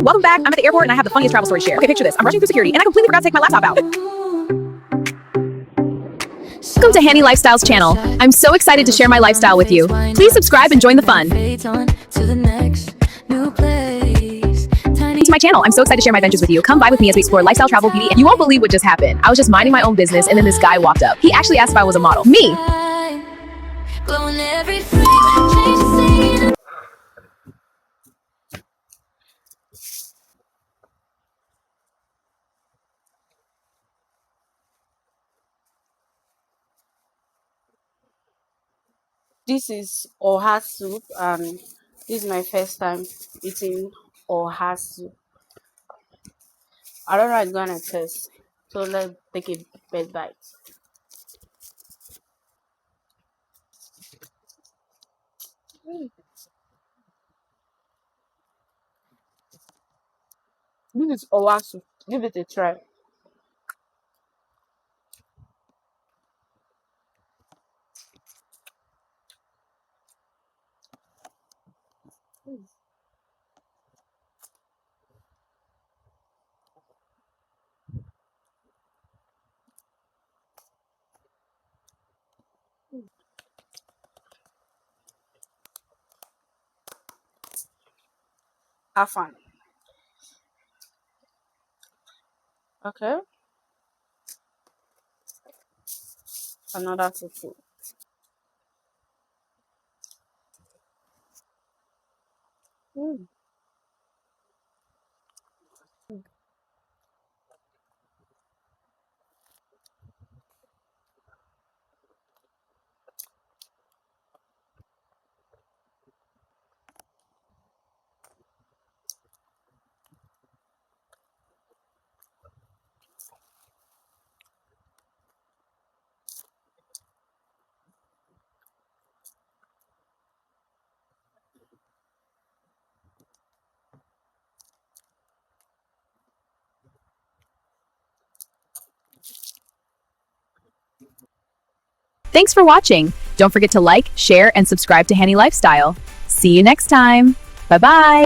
Welcome back. I'm at the airport and I have the funniest travel story to share. Okay, picture this. I'm rushing through security and I completely forgot to take my laptop out. Welcome to Hannylifestyle's channel. I'm so excited to share my lifestyle with you. Please subscribe and join the fun. To my channel. I'm so excited to share my adventures with you. Come by with me as we explore lifestyle, travel, beauty, and you won't believe what just happened. I was just minding my own business and then this guy walked up. He actually asked if I was a model. Me! This is oha soup, and this is my first time eating oha soup. I don't know how it's gonna taste, so let's take a big bite. This is oha soup. Give it a try. Afang. Okay, another fufu. Mm. Thanks for watching. Don't forget to like, share, and subscribe to Hannylifestyle. See you next time. Bye-bye.